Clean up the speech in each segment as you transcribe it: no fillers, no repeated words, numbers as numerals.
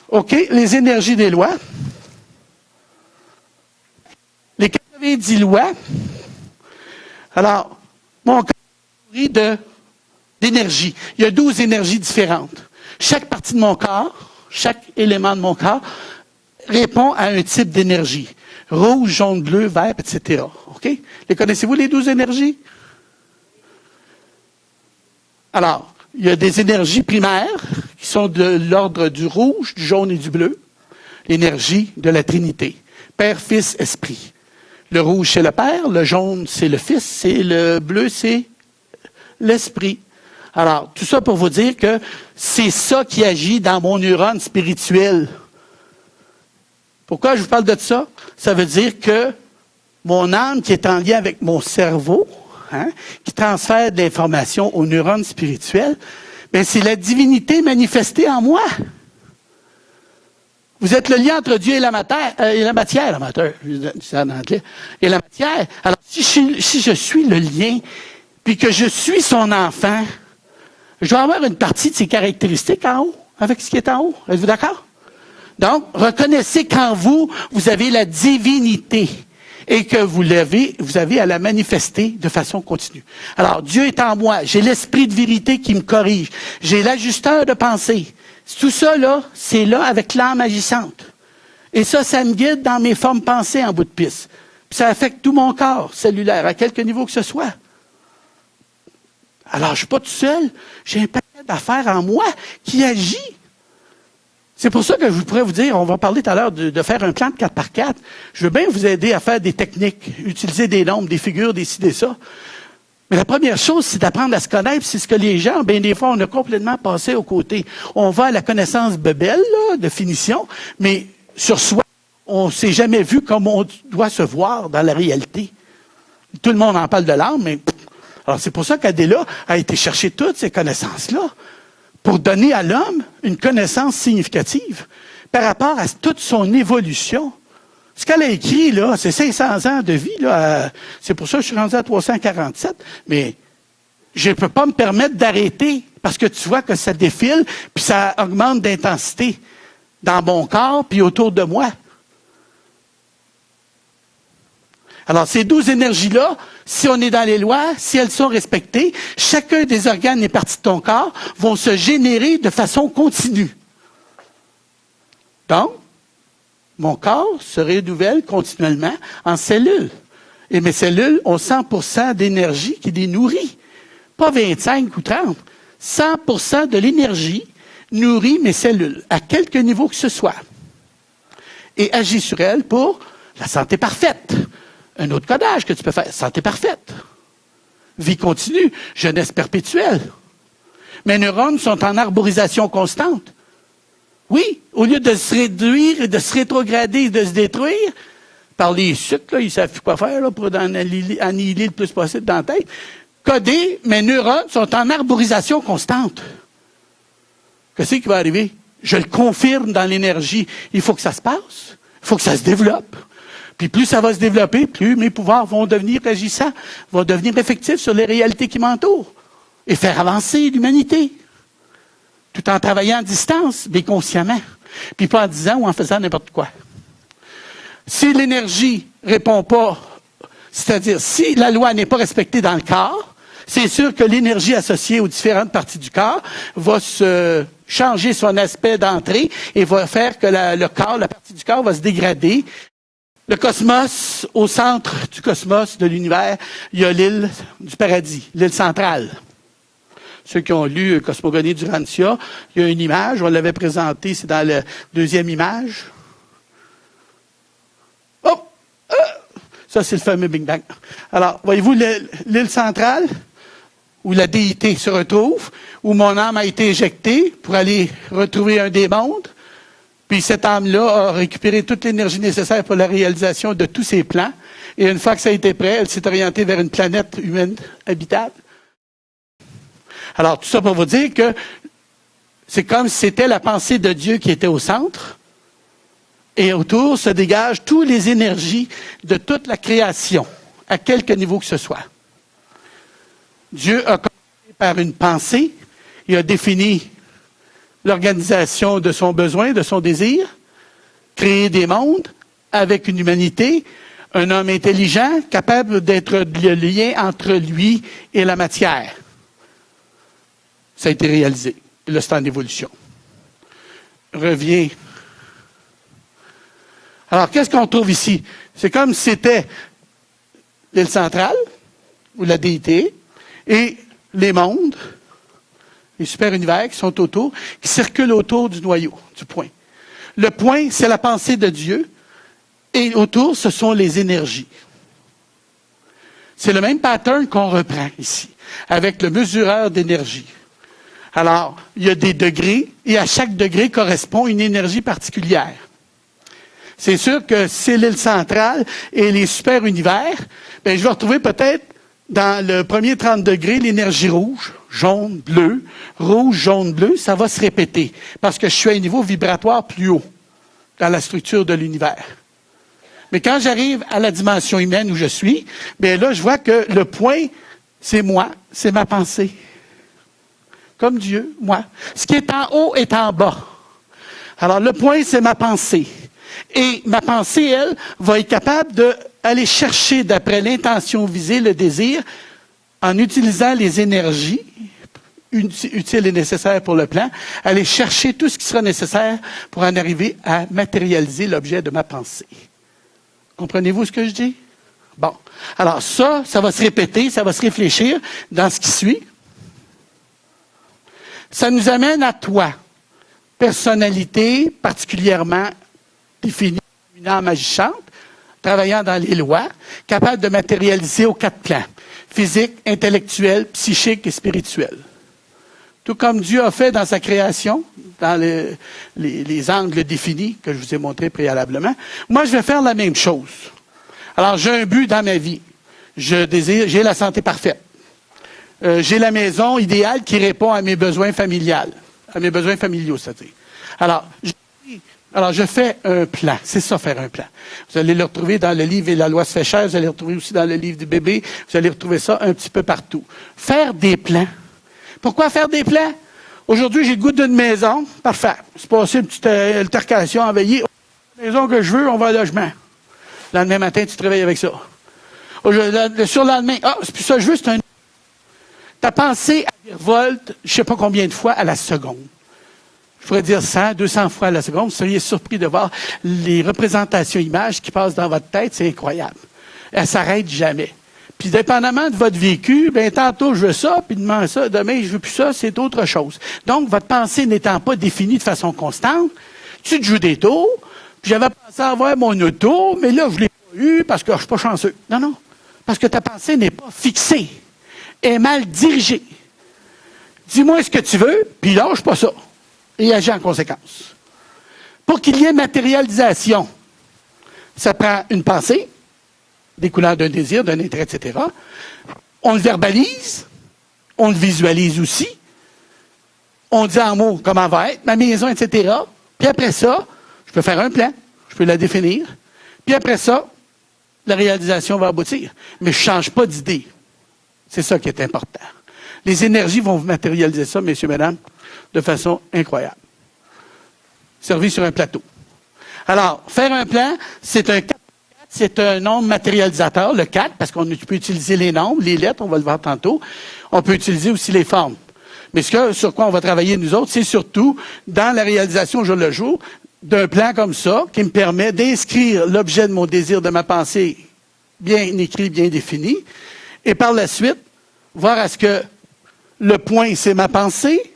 OK, les énergies des lois. Les 90 lois. Alors, mon corps est nourri d'énergie. Il y a 12 énergies différentes. Chaque partie de mon corps, chaque élément de mon corps répond à un type d'énergie. Rouge, jaune, bleu, vert, etc. OK? Les connaissez-vous, les 12 énergies? Alors, il y a des énergies primaires qui sont de l'ordre du rouge, du jaune et du bleu. L'énergie de la Trinité. Père, Fils, Esprit. Le rouge, c'est le Père. Le jaune, c'est le Fils. Et le bleu, c'est l'Esprit. Alors, tout ça pour vous dire que c'est ça qui agit dans mon neurone spirituel. Pourquoi je vous parle de ça? Ça veut dire que mon âme qui est en lien avec mon cerveau, qui transfère de l'information aux neurones spirituels, bien, c'est la divinité manifestée en moi. Vous êtes le lien entre Dieu et la matière, je dis ça en anglais, et la matière. Alors, si je suis le lien, puis que je suis son enfant, je dois avoir une partie de ses caractéristiques en haut, avec ce qui est en haut. Êtes-vous d'accord? Donc, reconnaissez qu'en vous, vous avez la divinité et que vous avez à la manifester de façon continue. Alors, Dieu est en moi. J'ai l'esprit de vérité qui me corrige. J'ai l'ajusteur de pensée. Tout ça, là, c'est là avec l'âme agissante. Et ça me guide dans mes formes pensées en bout de piste. Puis ça affecte tout mon corps cellulaire, à quelque niveau que ce soit. Alors, je ne suis pas tout seul. J'ai un paquet d'affaires en moi qui agit. C'est pour ça que je pourrais vous dire, on va parler tout à l'heure de faire un plan de 4x4. Je veux bien vous aider à faire des techniques, utiliser des nombres, des figures, des ci, des ça. Mais la première chose, c'est d'apprendre à se connaître. C'est ce que les gens, bien des fois, on a complètement passé aux côtés. On va à la connaissance bebelle, là, de finition, mais sur soi, on ne s'est jamais vu comme on doit se voir dans la réalité. Tout le monde en parle de l'âme, mais... Alors, c'est pour ça qu'Adéla a été chercher toutes ces connaissances-là pour donner à l'homme une connaissance significative par rapport à toute son évolution. Ce qu'elle a écrit, là, c'est 500 ans de vie, là. C'est pour ça que je suis rendu à 347. Mais je ne peux pas me permettre d'arrêter parce que tu vois que ça défile puis ça augmente d'intensité dans mon corps puis autour de moi. Alors, ces 12 énergies-là, si on est dans les lois, si elles sont respectées, chacun des organes et parties de ton corps vont se générer de façon continue. Donc, mon corps se renouvelle continuellement en cellules. Et mes cellules ont 100% d'énergie qui les nourrit. Pas 25 ou 30. 100% de l'énergie nourrit mes cellules, à quelque niveau que ce soit. Et agit sur elles pour la santé parfaite. Un autre codage que tu peux faire, santé parfaite. Vie continue, jeunesse perpétuelle. Mes neurones sont en arborisation constante. Oui, au lieu de se réduire et de se rétrograder et de se détruire, par les sucres, là, ils ne savent plus quoi faire là, pour annihiler le plus possible dans la tête. Codés, mes neurones sont en arborisation constante. Qu'est-ce qui va arriver? Je le confirme dans l'énergie. Il faut que ça se passe. Il faut que ça se développe. Puis plus ça va se développer, plus mes pouvoirs vont devenir agissants, vont devenir effectifs sur les réalités qui m'entourent et faire avancer l'humanité. Tout en travaillant à distance, mais consciemment. Puis pas en disant ou en faisant n'importe quoi. Si l'énergie ne répond pas, c'est-à-dire si la loi n'est pas respectée dans le corps, c'est sûr que l'énergie associée aux différentes parties du corps va se changer son aspect d'entrée et va faire que le corps, la partie du corps va se dégrader. Le cosmos, au centre du cosmos, de l'univers, il y a l'île du paradis, l'île centrale. Ceux qui ont lu Cosmogonie du Rancia, il y a une image, on l'avait présentée, c'est dans la deuxième image. Oh! Ça, c'est le fameux Big Bang. Alors, voyez-vous l'île centrale, où la déité se retrouve, où mon âme a été éjectée pour aller retrouver un des mondes. Puis cette âme-là a récupéré toute l'énergie nécessaire pour la réalisation de tous ses plans. Et une fois que ça a été prêt, elle s'est orientée vers une planète humaine habitable. Alors, tout ça pour vous dire que c'est comme si c'était la pensée de Dieu qui était au centre. Et autour se dégagent toutes les énergies de toute la création, à quelque niveau que ce soit. Dieu a commencé par une pensée. Il a défini l'organisation de son besoin, de son désir, créer des mondes avec une humanité, un homme intelligent, capable d'être le lien entre lui et la matière. Ça a été réalisé. Là, c'est en évolution. Revient. Alors, qu'est-ce qu'on trouve ici? C'est comme si c'était l'île centrale, ou la déité, et les mondes, les super-univers qui sont autour, qui circulent autour du noyau, du point. Le point, c'est la pensée de Dieu, et autour, ce sont les énergies. C'est le même pattern qu'on reprend ici, avec le mesureur d'énergie. Alors, il y a des degrés, et à chaque degré correspond une énergie particulière. C'est sûr que c'est l'île centrale et les super-univers, bien, je vais retrouver peut-être dans le premier 30 degrés l'énergie rouge, jaune, bleu, rouge, jaune, bleu, ça va se répéter parce que je suis à un niveau vibratoire plus haut dans la structure de l'univers. Mais quand j'arrive à la dimension humaine où je suis, bien là, je vois que le point, c'est moi, c'est ma pensée. Comme Dieu, moi. Ce qui est en haut est en bas. Alors, le point, c'est ma pensée. Et ma pensée, elle, va être capable d'aller chercher, d'après l'intention visée, le désir, en utilisant les énergies utiles et nécessaires pour le plan, aller chercher tout ce qui sera nécessaire pour en arriver à matérialiser l'objet de ma pensée. Comprenez-vous ce que je dis? Bon. Alors ça va se répéter, ça va se réfléchir dans ce qui suit. Ça nous amène à toi. Personnalité particulièrement définie, une âme agissante, travaillant dans les lois, capable de matérialiser aux 4 plans, physique, intellectuel, psychique et spirituel. Tout comme Dieu a fait dans sa création, dans les angles définis que je vous ai montrés préalablement, moi je vais faire la même chose. Alors j'ai un but dans ma vie. J'ai la santé parfaite. J'ai la maison idéale qui répond à mes besoins familiaux, c'est-à-dire. Alors, je fais un plan. C'est ça, faire un plan. Vous allez le retrouver dans le livre « Et la loi se fait chère ». Vous allez le retrouver aussi dans le livre du bébé. Vous allez retrouver ça un petit peu partout. Faire des plans. Pourquoi faire des plans? Aujourd'hui, j'ai le goût d'une maison. Parfait. C'est passé une petite altercation envahie. La maison que je veux, on va au logement. Le lendemain matin, tu te réveilles avec ça. Le surlendemain, c'est plus ça que je veux, c'est un... Ta pensée virevolte, je ne sais pas combien de fois à la seconde. Je pourrais dire 100, 200 fois à la seconde. Vous seriez surpris de voir les représentations images qui passent dans votre tête. C'est incroyable. Elles ne s'arrêtent jamais. Puis, dépendamment de votre vécu, bien, tantôt, je veux ça, puis demain, ça, demain, je veux plus ça, c'est autre chose. Donc, votre pensée n'étant pas définie de façon constante, tu te joues des tours, puis j'avais pensé avoir mon auto, mais là, je ne l'ai pas eu parce que je ne suis pas chanceux. Non. Parce que ta pensée n'est pas fixée. Elle est mal dirigée. Dis-moi ce que tu veux, puis lâche pas ça. Et agis en conséquence. Pour qu'il y ait matérialisation, ça prend une pensée, découlant d'un désir, d'un intérêt, etc. On le verbalise, on le visualise aussi, on dit en mots comment va être, ma maison, etc. Puis après ça, je peux faire un plan, je peux la définir, puis après ça, la réalisation va aboutir. Mais je ne change pas d'idée. C'est ça qui est important. Les énergies vont matérialiser ça, messieurs, mesdames, de façon incroyable. Servi sur un plateau. Alors, faire un plan, c'est un nombre matérialisateur, le 4, parce qu'on peut utiliser les nombres, les lettres, on va le voir tantôt. On peut utiliser aussi les formes. Mais sur quoi on va travailler, nous autres, c'est surtout dans la réalisation au jour le jour d'un plan comme ça, qui me permet d'inscrire l'objet de mon désir, de ma pensée, bien écrit, bien défini, et par la suite, voir à ce que le point, c'est ma pensée,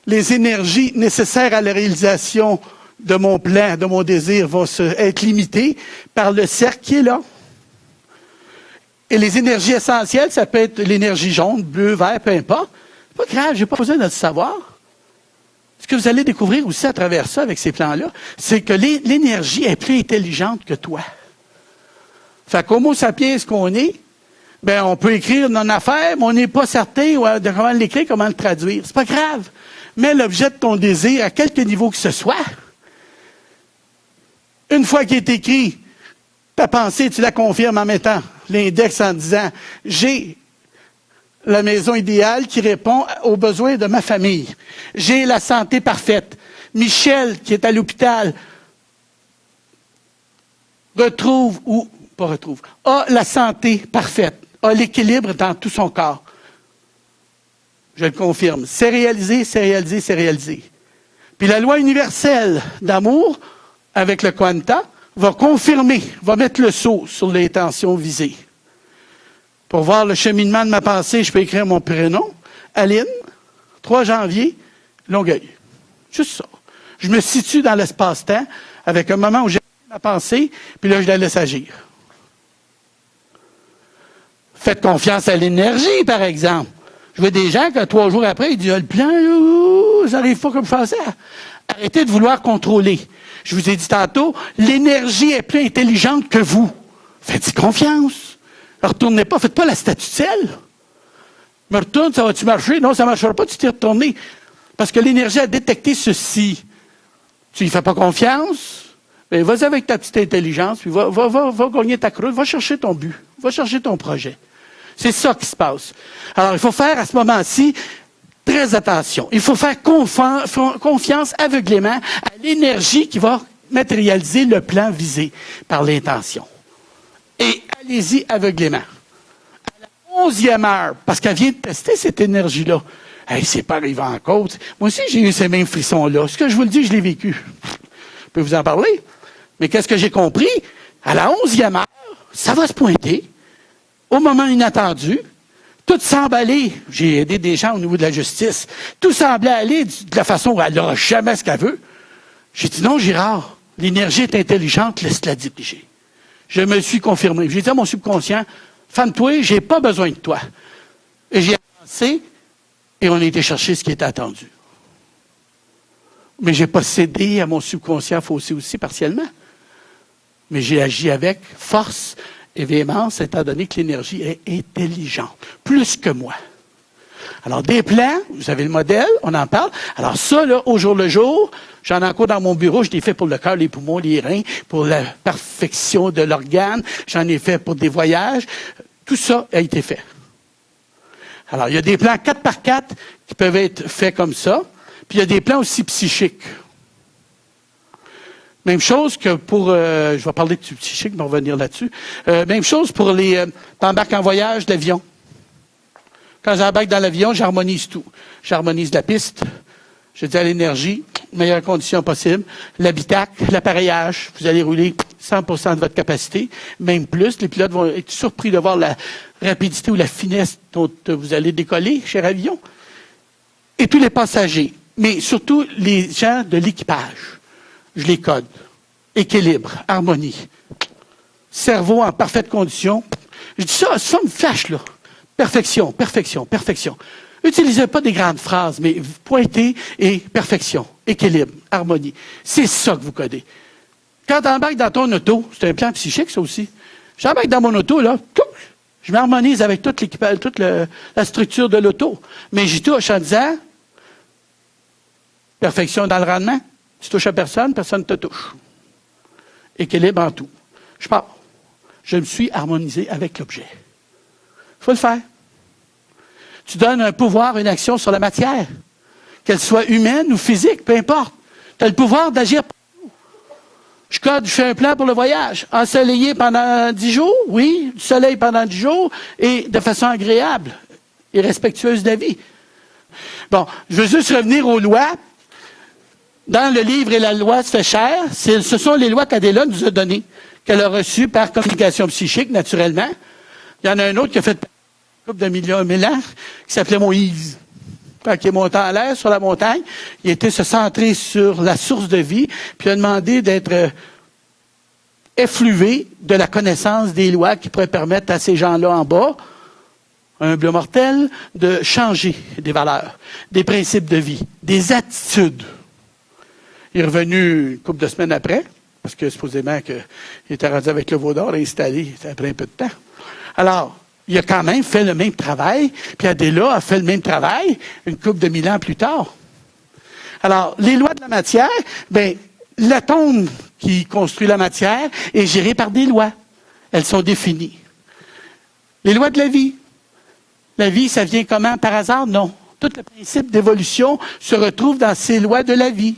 les énergies nécessaires à la réalisation de mon plan, de mon désir, vont être limitées par le cercle qui est là. Et les énergies essentielles, ça peut être l'énergie jaune, bleue, vert, peu importe. C'est pas grave, je n'ai pas besoin de le savoir. Ce que vous allez découvrir aussi à travers ça, avec ces plans-là, c'est que l'énergie est plus intelligente que toi. Fait qu'homo sapiens qu'on est, ben on peut écrire une affaire, mais on n'est pas certain de comment l'écrire, comment le traduire. C'est pas grave. Mais l'objet de ton désir, à quelque niveau que ce soit, une fois qu'il est écrit, ta pensée, tu la confirmes en mettant l'index en disant « j'ai la maison idéale qui répond aux besoins de ma famille. J'ai la santé parfaite. Michel, qui est à l'hôpital, a la santé parfaite, a l'équilibre dans tout son corps. Je le confirme. C'est réalisé, c'est réalisé, c'est réalisé. Puis la loi universelle d'amour, avec le quanta, va confirmer, va mettre le sceau sur l'intention visée. Pour voir le cheminement de ma pensée, je peux écrire mon prénom, Aline, 3 janvier, Longueuil. Juste ça. Je me situe dans l'espace-temps avec un moment où j'ai ma pensée, puis là, je la laisse agir. Faites confiance à l'énergie, par exemple. Je vois des gens que 3 jours après, ils disent « Le plan, ça n'arrive pas comme je pensais. » Arrêtez de vouloir contrôler. Je vous ai dit tantôt, l'énergie est plus intelligente que vous. Faites-y confiance. Ne retournez pas, faites pas la statue de sel. Me retourne, ça va-tu marcher? Non, ça ne marchera pas, tu t'es retourné. Parce que l'énergie a détecté ceci. Tu n'y fais pas confiance? Bien, vas-y avec ta petite intelligence, puis va gagner ta croûte, va chercher ton but, va chercher ton projet. C'est ça qui se passe. Alors, il faut faire à ce moment-ci très attention. Il faut faire confiance aveuglément à l'énergie qui va matérialiser le plan visé par l'intention. Et allez-y aveuglément. À la 11e heure, parce qu'elle vient de tester cette énergie-là. Hey, c'est pas arrivé encore. Moi aussi, j'ai eu ces mêmes frissons-là. Ce que je vous le dis, je l'ai vécu. Je peux vous en parler. Mais qu'est-ce que j'ai compris? À la 11e heure, ça va se pointer. Au moment inattendu, tout semble aller. J'ai aidé des gens au niveau de la justice. Tout semblait aller de la façon où elle n'aura jamais ce qu'elle veut. J'ai dit non, Girard, l'énergie est intelligente, laisse-la diriger. Je me suis confirmé. J'ai dit à mon subconscient, femme-toi, j'ai pas besoin de toi. Et j'ai avancé et on a été chercher ce qui était attendu. Mais j'ai pas cédé à mon subconscient faussé aussi partiellement. Mais j'ai agi avec force et véhémence, étant donné que l'énergie est intelligente, plus que moi. Alors, des plans, vous avez le modèle, on en parle. Alors ça, là, au jour le jour, j'en ai encore dans mon bureau, je l'ai fait pour le cœur, les poumons, les reins, pour la perfection de l'organe, j'en ai fait pour des voyages. Tout ça a été fait. Alors, il y a des plans 4x4 qui peuvent être faits comme ça, puis il y a des plans aussi psychiques. Même chose que pour, je vais parler de psychique, mais on va revenir là-dessus. Même chose pour les, t'embarques en voyage, l'avion. Quand j'embarque dans l'avion, j'harmonise tout. J'harmonise la piste, je dis à l'énergie, meilleures conditions possibles, l'habitacle, l'appareillage, vous allez rouler 100% de votre capacité, même plus. Les pilotes vont être surpris de voir la rapidité ou la finesse dont vous allez décoller, cher avion. Et tous les passagers, mais surtout les gens de l'équipage. Je les code. Équilibre, harmonie. Cerveau en parfaite condition. Je dis ça, ça me flash, là. Perfection, perfection, perfection. Utilisez pas des grandes phrases, mais pointez et perfection, équilibre, harmonie. C'est ça que vous codez. Quand tu embarques dans ton auto, c'est un plan psychique, ça aussi. J'embarque dans mon auto, là, je m'harmonise avec toute l'équipage, toute la structure de l'auto. Mais j'y touche en disant, perfection dans le rendement. Tu touches à personne, personne ne te touche. Équilibre en tout. Je pars. Je me suis harmonisé avec l'objet. Il faut le faire. Tu donnes un pouvoir, une action sur la matière, qu'elle soit humaine ou physique, peu importe. Tu as le pouvoir d'agir partout. Je fais un plan pour le voyage. Ensoleillé pendant 10 jours, oui, du soleil pendant 10 jours, et de façon agréable et respectueuse de la vie. Bon, je veux juste revenir aux lois. Dans le livre et la loi se fait chair, ce sont les lois qu'Adéla nous a données, qu'elle a reçues par communication psychique, naturellement. Il y en a un autre qui a fait une couple de millions ans, qui s'appelait Moïse. Quand il est monté en l'air sur la montagne, il était se centrer sur la source de vie, puis il a demandé d'être effluvé de la connaissance des lois qui pourraient permettre à ces gens-là en bas, humble mortel, de changer des valeurs, des principes de vie, des attitudes. Il est revenu une couple de semaines après, parce que supposément qu'il était rendu avec le veau d'or installé après un peu de temps. Alors, il a quand même fait le même travail, puis Adéla a fait le même travail une couple de 1000 ans plus tard. Alors, les lois de la matière, bien, l'atome qui construit la matière est géré par des lois. Elles sont définies. Les lois de la vie. La vie, ça vient comment? Par hasard? Non. Tout le principe d'évolution se retrouve dans ces lois de la vie.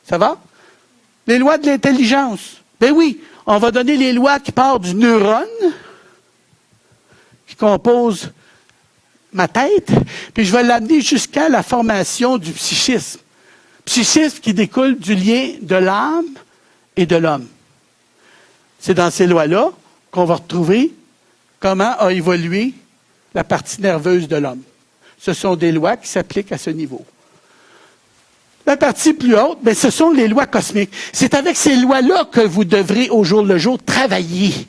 Ça va? Les lois de l'intelligence. Ben oui, on va donner les lois qui partent du neurone, qui compose ma tête, puis je vais l'amener jusqu'à la formation du psychisme. Psychisme qui découle du lien de l'âme et de l'homme. C'est dans ces lois-là qu'on va retrouver comment a évolué la partie nerveuse de l'homme. Ce sont des lois qui s'appliquent à ce niveau. La partie plus haute, ben, ce sont les lois cosmiques. C'est avec ces lois-là que vous devrez au jour le jour travailler.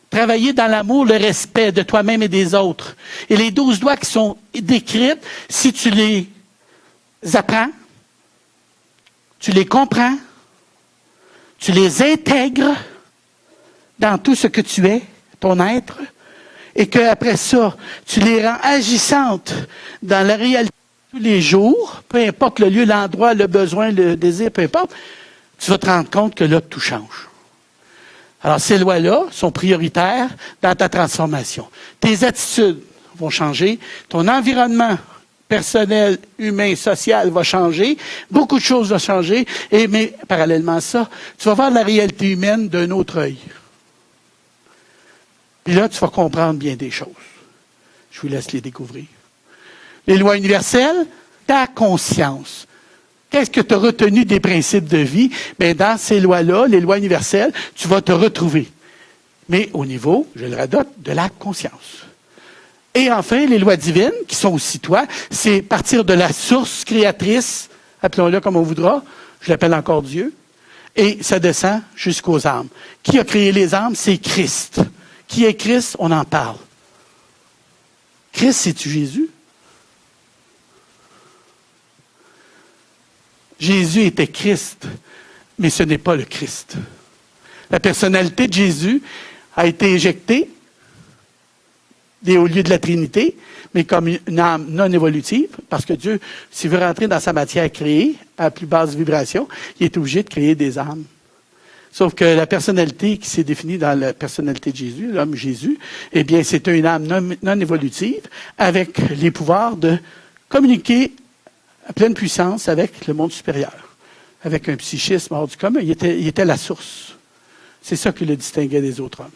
Travailler dans l'amour, le respect de toi-même et des autres. Et les 12 lois qui sont décrites, si tu les apprends, tu les comprends, tu les intègres dans tout ce que tu es, ton être, et qu'après ça, tu les rends agissantes dans la réalité de tous les jours, peu importe le lieu, l'endroit, le besoin, le désir, peu importe, tu vas te rendre compte que là, tout change. Alors, ces lois-là sont prioritaires dans ta transformation. Tes attitudes vont changer, ton environnement personnel, humain, social va changer, beaucoup de choses vont changer, mais parallèlement à ça, tu vas voir la réalité humaine d'un autre œil. Puis là, tu vas comprendre bien des choses. Je vous laisse les découvrir. Les lois universelles, ta conscience. Qu'est-ce que tu as retenu des principes de vie? Bien, dans ces lois-là, les lois universelles, tu vas te retrouver. Mais au niveau, je le radote, de la conscience. Et enfin, les lois divines, qui sont aussi toi, c'est partir de la source créatrice, appelons-le comme on voudra, je l'appelle encore Dieu, et ça descend jusqu'aux âmes. Qui a créé les âmes? C'est Christ. Qui est Christ? On en parle. Christ, c'est-tu Jésus? Jésus était Christ, mais ce n'est pas le Christ. La personnalité de Jésus a été éjectée des hauts lieux de la Trinité, mais comme une âme non évolutive, parce que Dieu, s'il veut rentrer dans sa matière créée, à plus basse vibration, il est obligé de créer des âmes. Sauf que la personnalité qui s'est définie dans la personnalité de Jésus, l'homme Jésus, eh bien, c'est une âme non évolutive avec les pouvoirs de communiquer à pleine puissance avec le monde supérieur, avec un psychisme hors du commun. Il était la source. C'est ça qui le distinguait des autres hommes.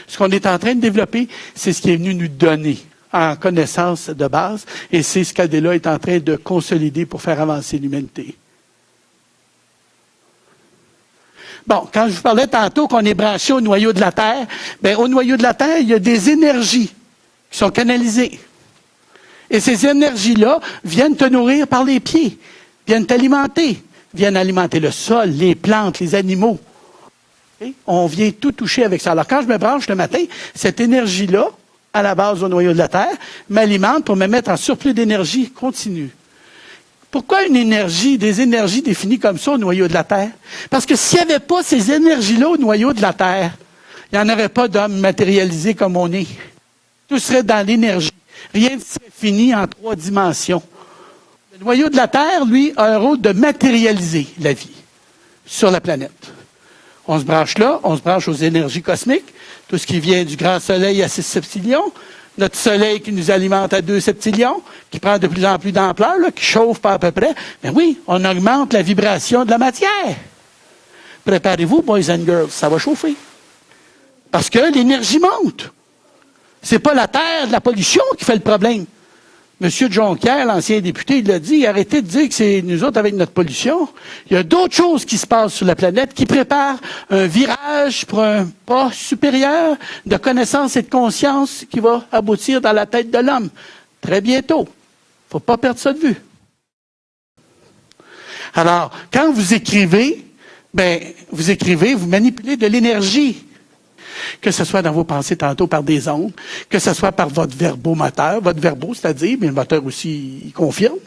Ce qu'on est en train de développer, c'est ce qui est venu nous donner en connaissance de base, et c'est ce qu'Adéla est en train de consolider pour faire avancer l'humanité. Bon, quand je vous parlais tantôt qu'on est branché au noyau de la Terre, bien, au noyau de la Terre, il y a des énergies qui sont canalisées. Et ces énergies-là viennent te nourrir par les pieds, viennent t'alimenter, viennent alimenter le sol, les plantes, les animaux. Et on vient tout toucher avec ça. Alors, quand je me branche le matin, cette énergie-là, à la base au noyau de la Terre, m'alimente pour me mettre en surplus d'énergie continue. Pourquoi des énergies définies comme ça au noyau de la Terre? Parce que s'il n'y avait pas ces énergies-là au noyau de la Terre, il n'y en aurait pas d'hommes matérialisés comme on est. Tout serait dans l'énergie. Rien ne serait fini en 3 dimensions. Le noyau de la Terre, lui, a un rôle de matérialiser la vie sur la planète. On se branche là, on se branche aux énergies cosmiques, tout ce qui vient du grand soleil à 6 septillions, notre soleil qui nous alimente à 2 septillions, qui prend de plus en plus d'ampleur, là, qui chauffe pas à peu près. Ben oui, on augmente la vibration de la matière. Préparez-vous, boys and girls, ça va chauffer. Parce que l'énergie monte. C'est pas la terre de la pollution qui fait le problème. Monsieur Jonquière, l'ancien député, il l'a dit, arrêtez de dire que c'est nous autres avec notre pollution. Il y a d'autres choses qui se passent sur la planète qui préparent un virage pour un pas supérieur de connaissance et de conscience qui va aboutir dans la tête de l'homme. Très bientôt. Faut pas perdre ça de vue. Alors, quand vous écrivez, vous manipulez de l'énergie. Que ce soit dans vos pensées tantôt par des ondes, que ce soit par votre verbomoteur, c'est-à-dire, mais le moteur aussi, il confirme,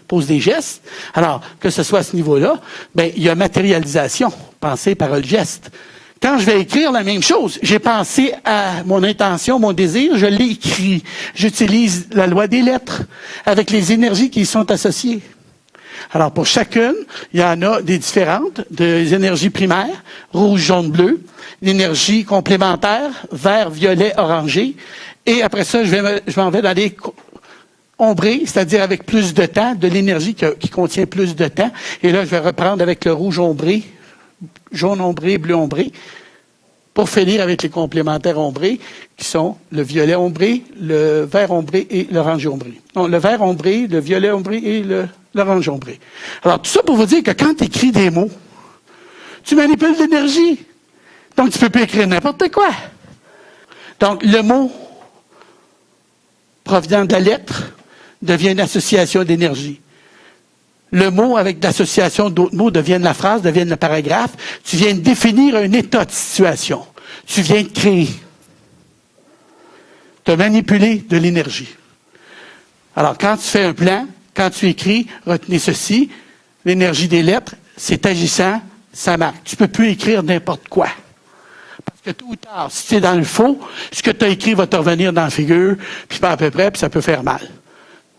pose des gestes. Alors, que ce soit à ce niveau-là, il y a matérialisation, pensée, parole, geste. Quand je vais écrire la même chose, j'ai pensé à mon intention, mon désir, je l'ai écrit. J'utilise la loi des lettres avec les énergies qui y sont associées. Alors, pour chacune, il y en a des différentes, des énergies primaires, rouge, jaune, bleu, l'énergie complémentaire, vert, violet, orangé. Et après ça, je m'en vais dans les ombrés, c'est-à-dire avec plus de temps, de l'énergie qui contient plus de temps. Et là, je vais reprendre avec le rouge ombré, jaune ombré, bleu ombré, pour finir avec les complémentaires ombrés, qui sont le violet ombré, le vert ombré et l'orange ombré. Non, le vert ombré, le violet ombré et l'orange ombré. Alors, tout ça pour vous dire que quand tu écris des mots, tu manipules l'énergie. Donc, tu peux plus écrire n'importe quoi. Donc, le mot provenant de la lettre devient une association d'énergie. Le mot avec l'association d'autres mots deviennent la phrase, deviennent le paragraphe. Tu viens de définir un état de situation. Tu viens de créer. Tu as manipulé de l'énergie. Alors, quand tu fais un plan, quand tu écris, retenez ceci, l'énergie des lettres, c'est agissant, ça marque. Tu ne peux plus écrire n'importe quoi. Parce que tôt ou tard, si tu es dans le faux, ce que tu as écrit va te revenir dans la figure, puis pas à peu près, puis ça peut faire mal.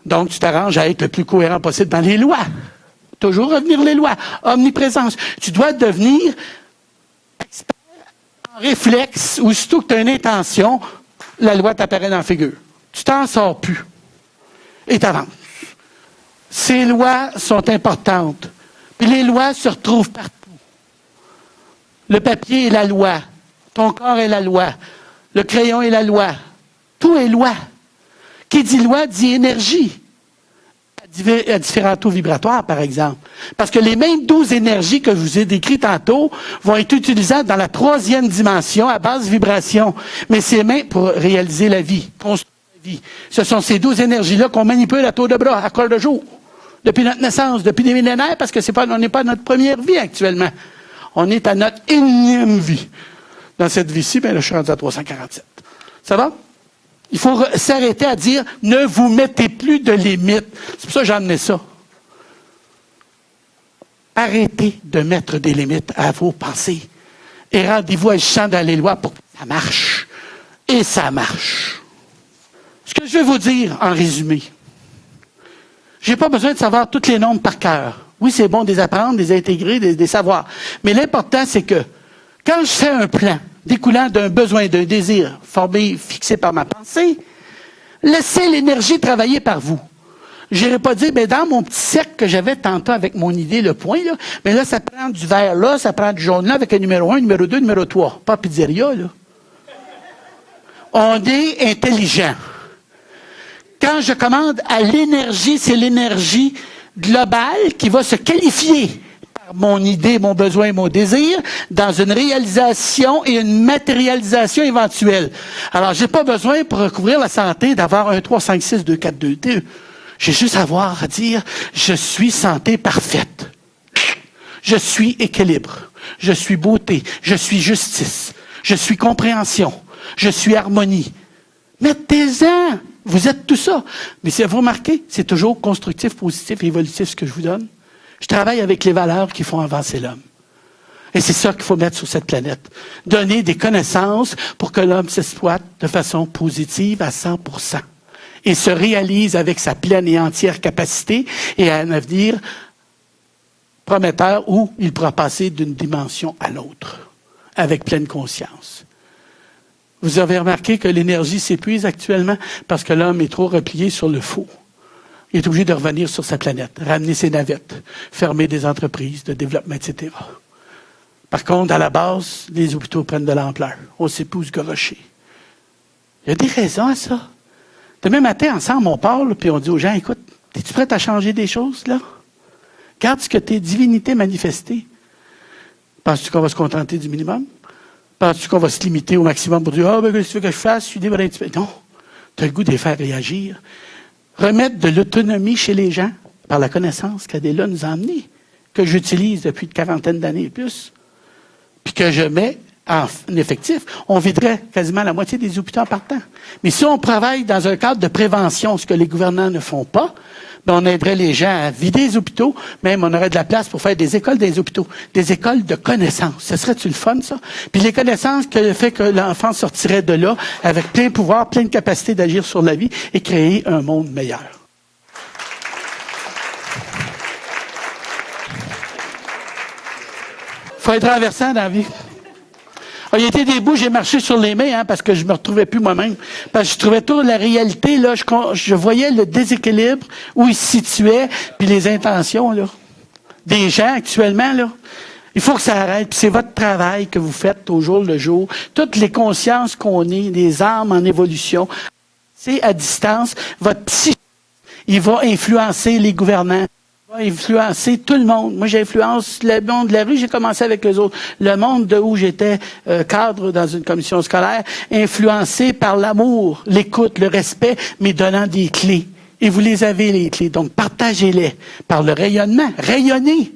Donc, tu t'arranges à être le plus cohérent possible dans les lois. Toujours revenir les lois. Omniprésence. Tu dois devenir expert en réflexe, ou surtout que tu as une intention, la loi t'apparaît dans la figure. Tu t'en sors plus. Et tu avances. Ces lois sont importantes. Puis les lois se retrouvent partout. Le papier est la loi. Ton corps est la loi. Le crayon est la loi. Tout est loi. Qui dit loi dit énergie. À différents taux vibratoires, par exemple. Parce que les mêmes 12 énergies que je vous ai décrites tantôt vont être utilisables dans la 3e dimension à basse vibration. Mais c'est même pour réaliser la vie, construire la vie. Ce sont ces 12 énergies-là qu'on manipule à tour de bras, à corps de jour. Depuis notre naissance, depuis des millénaires, parce que on n'est pas à notre première vie actuellement. On est à notre énième vie. Dans cette vie-ci, ben là, je suis rendu à 347. Ça va? Il faut s'arrêter à dire, ne vous mettez plus de limites. C'est pour ça que j'ai amené ça. Arrêtez de mettre des limites à vos pensées. Et rendez-vous agissant dans les lois pour que ça marche. Et ça marche. Ce que je vais vous dire en résumé, j'ai pas besoin de savoir tous les nombres par cœur. Oui, c'est bon de les apprendre, de les intégrer, de les savoir. Mais l'important, c'est que quand je fais un plan découlant d'un besoin, d'un désir formé, fixé par ma pensée, laissez l'énergie travailler par vous. Je n'irai pas dire, dans mon petit cercle que j'avais tantôt avec mon idée, le point, là, mais là, ça prend du vert là, ça prend du jaune là, avec un numéro 1, numéro 2, numéro 3. Pas pizzeria, là. On est intelligent. Quand je commande à l'énergie, c'est l'énergie globale qui va se qualifier par mon idée, mon besoin, mon désir, dans une réalisation et une matérialisation éventuelle. Alors, j'ai pas besoin, pour recouvrir la santé, d'avoir un 3, 5, 6, 2, 4, 2, 2. J'ai juste à dire, je suis santé parfaite. Je suis équilibre. Je suis beauté. Je suis justice. Je suis compréhension. Je suis harmonie. Mettez-en. Vous êtes tout ça. Mais si vous remarquez, c'est toujours constructif, positif et évolutif ce que je vous donne. Je travaille avec les valeurs qui font avancer l'homme. Et c'est ça qu'il faut mettre sur cette planète. Donner des connaissances pour que l'homme s'exploite de façon positive à 100%. Et se réalise avec sa pleine et entière capacité et à un avenir prometteur où il pourra passer d'une dimension à l'autre, avec pleine conscience. Vous avez remarqué que l'énergie s'épuise actuellement parce que l'homme est trop replié sur le faux. Il est obligé de revenir sur sa planète, ramener ses navettes, fermer des entreprises de développement, etc. Par contre, à la base, les hôpitaux prennent de l'ampleur. On ne sait plus où se gorocher. Il y a des raisons à ça. Demain matin, ensemble, on parle, puis on dit aux gens, écoute, es-tu prêt à changer des choses, là? Regarde ce que tes divinités manifestées. Penses-tu qu'on va se contenter du minimum? Penses-tu qu'on va se limiter au maximum pour dire, qu'est-ce que tu veux que je fasse? Je suis libre d'un petit peu. Non. Tu as le goût de les faire réagir. Remettre de l'autonomie chez les gens par la connaissance qu'Adéla nous a amenée, que j'utilise depuis une quarantaine d'années et plus, puis que je mets en effectif, on viderait quasiment la moitié des hôpitaux en partant. Mais si on travaille dans un cadre de prévention, ce que les gouvernants ne font pas, on aiderait les gens à vider les hôpitaux, même on aurait de la place pour faire des écoles des hôpitaux, des écoles de connaissances. Ce serait-tu le fun, ça? Puis les connaissances que le fait que l'enfant sortirait de là avec plein pouvoir, pleine capacité d'agir sur la vie et créer un monde meilleur. faut être renversant dans la vie. Il y a été des bouts, j'ai marché sur les mains, parce que je me retrouvais plus moi-même. Parce que je trouvais toute la réalité, là, je voyais le déséquilibre, où il se situait, puis les intentions, là, des gens actuellement, là. Il faut que ça arrête. Puis c'est votre travail que vous faites au jour le jour. Toutes les consciences qu'on est, les âmes en évolution, c'est à distance. Votre psyché, il va influencer les gouvernants. Va influencer tout le monde. Moi, j'influence le monde de la rue, j'ai commencé avec les autres. Le monde de où j'étais cadre dans une commission scolaire, influencé par l'amour, l'écoute, le respect, mais donnant des clés. Et vous les avez, les clés. Donc, partagez-les par le rayonnement. Rayonnez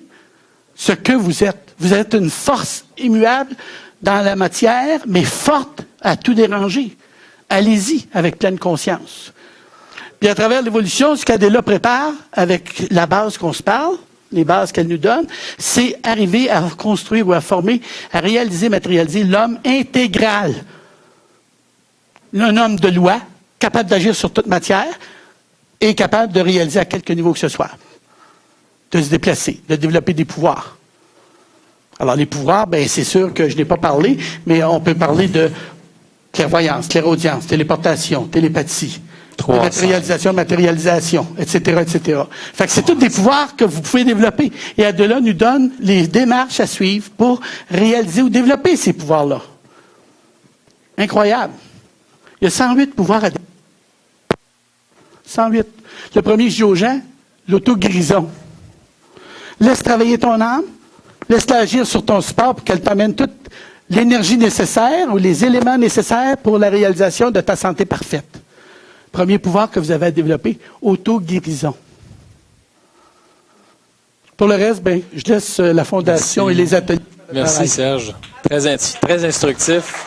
ce que vous êtes. Vous êtes une force immuable dans la matière, mais forte à tout déranger. Allez-y avec pleine conscience. Puis à travers l'évolution, ce qu'Adéla prépare, avec la base qu'on se parle, les bases qu'elle nous donne, c'est arriver à construire ou à former, à réaliser, matérialiser l'homme intégral. Un homme de loi, capable d'agir sur toute matière et capable de réaliser à quelque niveau que ce soit. De se déplacer, de développer des pouvoirs. Alors les pouvoirs, c'est sûr que je n'ai pas parlé, mais on peut parler de clairvoyance, clairaudience, téléportation, télépathie. Matérialisation, etc., etc. Fait que c'est tous des pouvoirs que vous pouvez développer. Et Adéla nous donne les démarches à suivre pour réaliser ou développer ces pouvoirs-là. Incroyable. Il y a 108 pouvoirs à développer. 108. Le premier, je dis aux gens, l'auto-guérison. Laisse travailler ton âme, laisse-la agir sur ton support pour qu'elle t'amène toute l'énergie nécessaire ou les éléments nécessaires pour la réalisation de ta santé parfaite. Premier pouvoir que vous avez à développer, auto-guérison. Pour le reste, je laisse la fondation et les ateliers. Merci Serge. Très instructif.